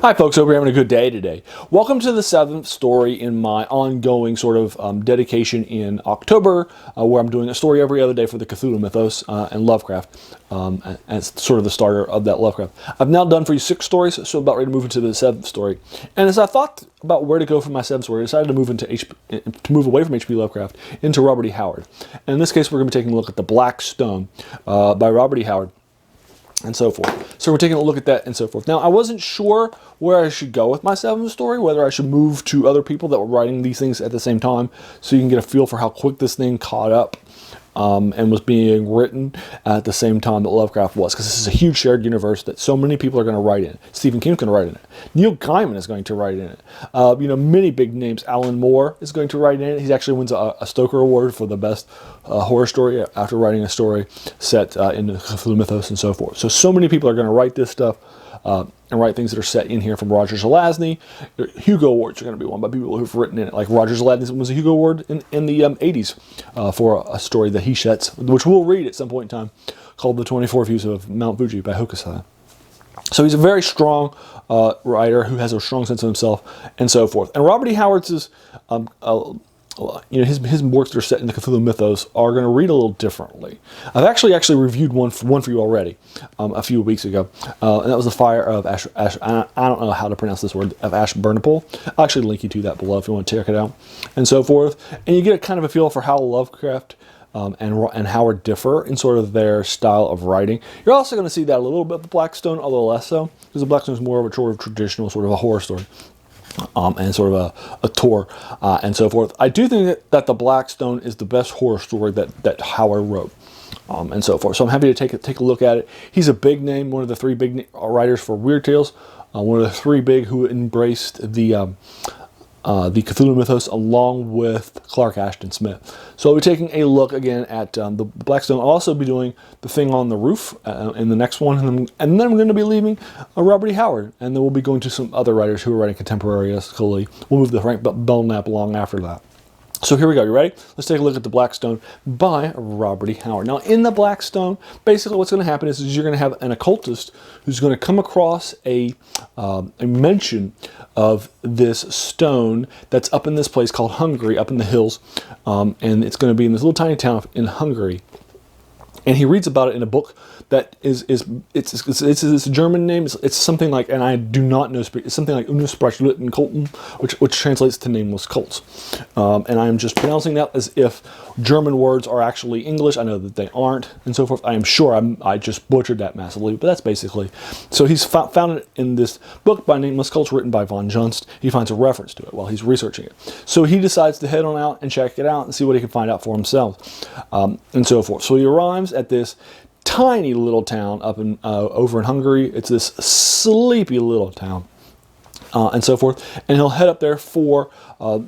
Hi folks, hope you're having a good day today. Welcome to the 7th story in my ongoing sort of dedication in October, where I'm doing a story every other day for the Cthulhu Mythos and Lovecraft, as sort of the starter of that Lovecraft. I've now done for you 6 stories, so I'm about ready to move into the 7th story. And as I thought about where to go for my 7th story, I decided to move away from H.P. Lovecraft into Robert E. Howard. And in this case, we're going to be taking a look at The Black Stone by Robert E. Howard, and so forth. So we're taking a look at that and so forth. Now, I wasn't sure where I should go with my 7th story, whether I should move to other people that were writing these things at the same time, so you can get a feel for how quick this thing caught up and was being written at the same time that Lovecraft was, because this is a huge shared universe that so many people are going to write in. Stephen King's going to write in it. Neil Gaiman is going to write in it. Many big names. Alan Moore is going to write in it. He actually wins a Stoker Award for the best horror story after writing a story set in the Cthulhu Mythos and so forth. So many people are going to write this stuff and write things that are set in here, from Roger Zelazny. Hugo Awards are going to be won by people who've written in it. Like Roger Zelazny was a Hugo Award in the 80s for a story that he sets, which we'll read at some point in time, called The 24 Views of Mount Fuji by Hokusai. So he's a very strong writer who has a strong sense of himself and so forth. And Robert E. Howard's is, his works that are set in the Cthulhu Mythos are going to read a little differently. I've actually reviewed one for you already a few weeks ago, and that was The Fire of Ash. I don't know how to pronounce this word, of Ashburnipal. I'll actually link you to that below if you want to check it out, and so forth. And you get a kind of a feel for how Lovecraft and Howard differ in sort of their style of writing. You're also going to see that a little bit of The Black Stone, although less so, because The Black Stone is more of a sort of traditional sort of a horror story. And sort of a tour and so forth. I do think that The Black Stone is the best horror story that Howard wrote and so forth. So I'm happy to take a look at it. He's a big name, one of the 3 big writers for Weird Tales, one of the 3 big who embraced the Cthulhu Mythos along with Clark Ashton Smith. So I'll be taking a look again at the Black Stone. I'll also be doing The Thing on the Roof in the next one, and then I'm going to be leaving Robert E. Howard, and then we'll be going to some other writers who are writing contemporaneously. We'll move the Frank Belknap along after that. So here we go. You ready? Let's take a look at The Black Stone by Robert E. Howard. Now, in The Black Stone, basically what's going to happen is you're going to have an occultist who's going to come across a mention of this stone that's up in this place called Hungary, up in the hills, and it's going to be in this little tiny town in Hungary. And he reads about it in a book that it's a German name. It's something like, and I do not know, it's something like Untitled Chapter, which translates to Nameless Cults. And I'm just pronouncing that as if German words are actually English. I know that they aren't, and so forth. I am sure I just butchered that massively, but that's basically. So he's found it in this book by Nameless Cults, written by von Junst. He finds a reference to it while he's researching it. So he decides to head on out and check it out and see what he can find out for himself, and so forth. So he arrives at this tiny little town up in over in Hungary. It's this sleepy little town, and so forth. And he'll head up there for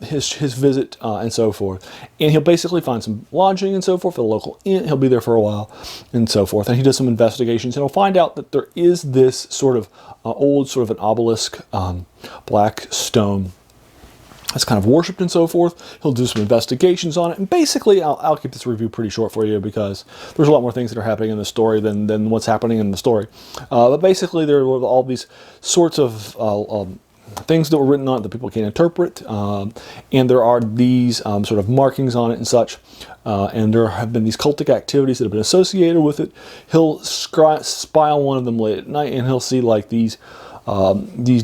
his visit and so forth. And he'll basically find some lodging and so forth at a local inn. He'll be there for a while and so forth. And he does some investigations, and he'll find out that there is this sort of old sort of an obelisk, black stone, that's kind of worshipped and so forth. He'll do some investigations on it, and basically I'll keep this review pretty short for you because there's a lot more things that are happening in the story than what's happening in the story. But basically there were all these sorts of things that were written on it that people can't interpret, and there are these sort of markings on it and such, and there have been these cultic activities that have been associated with it. He'll spy on one of them late at night, and he'll see like these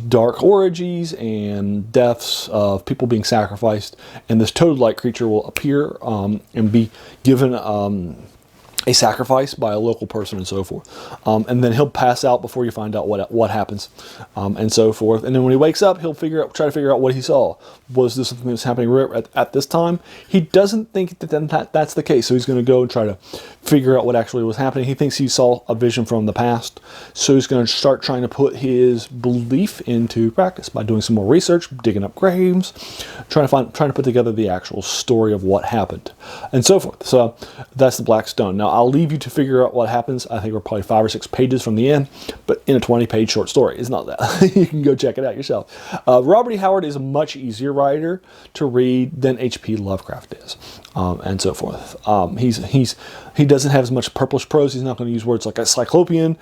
dark orgies and deaths of people being sacrificed, and this toad-like creature will appear and be given a sacrifice by a local person and so forth, and then he'll pass out before you find out what happens, and so forth. And then when he wakes up, he'll try to figure out what he saw. Was this something that's happening at this time? He doesn't think that's the case, so he's going to go and try to figure out what actually was happening. He thinks he saw a vision from the past, so he's going to start trying to put his belief into practice by doing some more research, digging up graves, trying to put together the actual story of what happened, and so forth. So that's The Black Stone. Now I'll leave you to figure out what happens. I think we're probably 5 or 6 pages from the end, but in a 20-page short story. It's not that. You can go check it out yourself. Robert E. Howard is a much easier writer to read than H.P. Lovecraft is. and so forth. He doesn't have as much purplish prose. He's not going to use words like a cyclopean,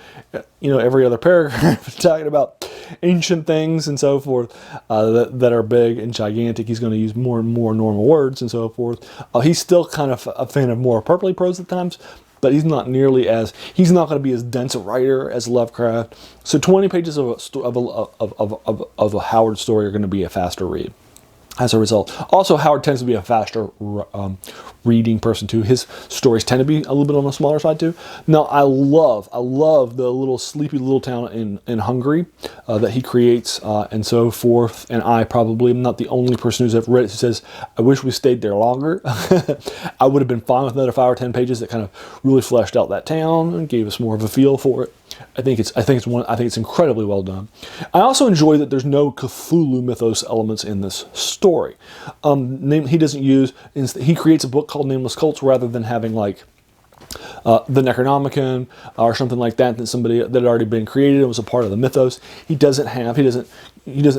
every other paragraph talking about ancient things and so forth that are big and gigantic. He's going to use more and more normal words and so forth. He's still kind of a fan of more purpley prose at times, but he's not going to be as dense a writer as Lovecraft. So 20 pages of a Hoard story are going to be a faster read. As a result, also Hoard tends to be a faster reading person too. His stories tend to be a little bit on the smaller side too. Now, I love the little sleepy little town in Hungary that he creates and so forth. And I probably am not the only person who's ever read it who says, "I wish we stayed there longer." I would have been fine with another 5 or 10 pages that kind of really fleshed out that town and gave us more of a feel for it. I think it's incredibly well done. I also enjoy that there's no Cthulhu Mythos elements in this story. He creates a book called Nameless Cults rather than having like the Necronomicon or something like that that had already been created and was a part of the mythos. He doesn't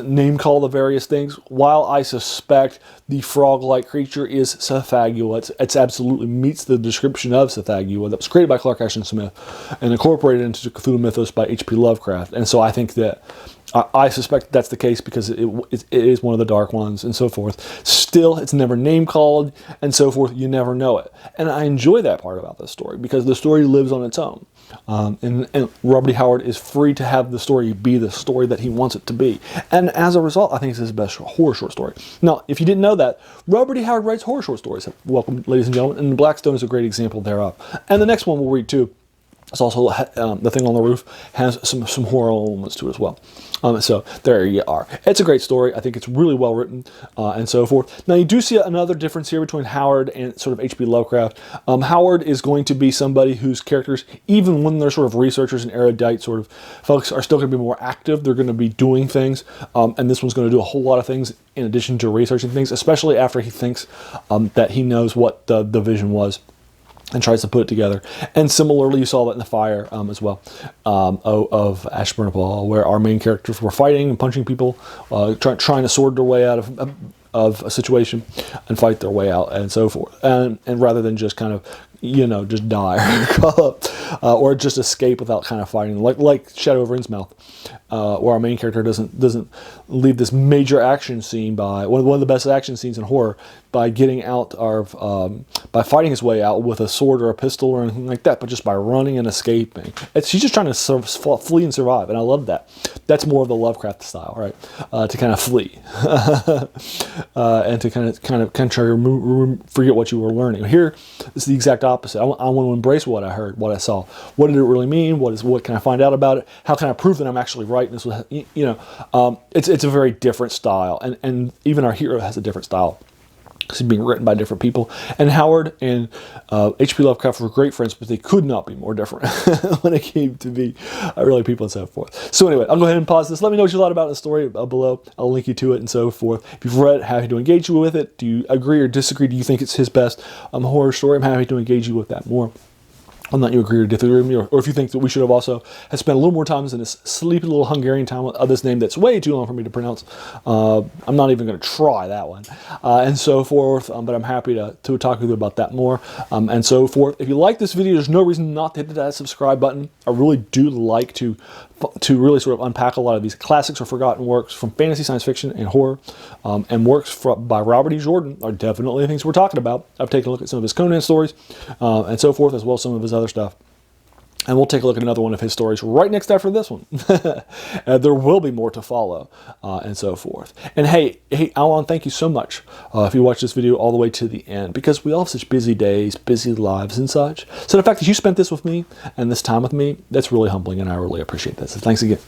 name call the various things. While I suspect the frog-like creature is Cthagua, it absolutely meets the description of Cthagua that was created by Clark Ashton Smith and incorporated into Cthulhu Mythos by H.P. Lovecraft. And so I think that I suspect that's the case because it is one of the dark ones and so forth. Still, it's never name called and so forth. You never know it. And I enjoy that part about this story because the story lives on its own. And Robert E. Howard is free to have the story be the story that he wants it to be. And as a result, I think it's his best horror short story. Now, if you didn't know that, Robert E. Howard writes horror short stories. Welcome, ladies and gentlemen. And Blackstone is a great example thereof. And the next one we'll read too. It's also The Thing on the Roof has some horror elements to it as well. So there you are. It's a great story. I think it's really well written and so forth. Now you do see another difference here between Howard and sort of H.P. Lovecraft. Howard is going to be somebody whose characters, even when they're sort of researchers and erudite sort of folks, are still going to be more active. They're going to be doing things. And this one's going to do a whole lot of things in addition to researching things, especially after he thinks that he knows what the vision was and tries to put it together. And similarly, you saw that in The Fire as well, of Ashburnapal, where our main characters were fighting and punching people, trying to sword their way out of a situation and fight their way out and so forth. And rather than just kind of, just die or just escape without kind of fighting, like Shadow over Innsmouth, where our main character doesn't leave this major action scene by one of the best action scenes in horror by getting out by fighting his way out with a sword or a pistol or anything like that, but just by running and escaping. She's just trying to flee and survive, and I love that. That's more of the Lovecraft style, right? To kind of flee and to kind of try to forget what you were learning. Here, it's the exact opposite. I want to embrace what I heard, what I saw. What did it really mean? What can I find out about it? How can I prove that I'm actually right? And this was, it's a very different style, and even our hero has a different style. It's being written by different people. And Howard and H.P. Lovecraft were great friends, but they could not be more different when it came to be really people and so forth. So anyway, I'll go ahead and pause this. Let me know what you thought about the story below. I'll link you to it and so forth. If you've read it, happy to engage you with it. Do you agree or disagree? Do you think it's his best horror story? I'm happy to engage you with that more. I'm not you agree or disagree with me, or if you think that we should have also spent a little more time in this sleepy little Hungarian town of this name that's way too long for me to pronounce. I'm not even going to try that one, and so forth, but I'm happy to talk with you about that more, and so forth. If you like this video, there's no reason not to hit that subscribe button. I really do like to really sort of unpack a lot of these classics or forgotten works from fantasy, science fiction, and horror, and works by Robert E. Jordan are definitely the things we're talking about. I've taken a look at some of his Conan stories, and so forth, as well as some of his other stuff. And we'll take a look at another one of his stories right next after this one. There will be more to follow, and so forth. And hey, Alan, thank you so much if you watch this video all the way to the end, because we all have such busy days, busy lives and such. So the fact that you spent this with me and this time with me, that's really humbling, and I really appreciate that. So thanks again.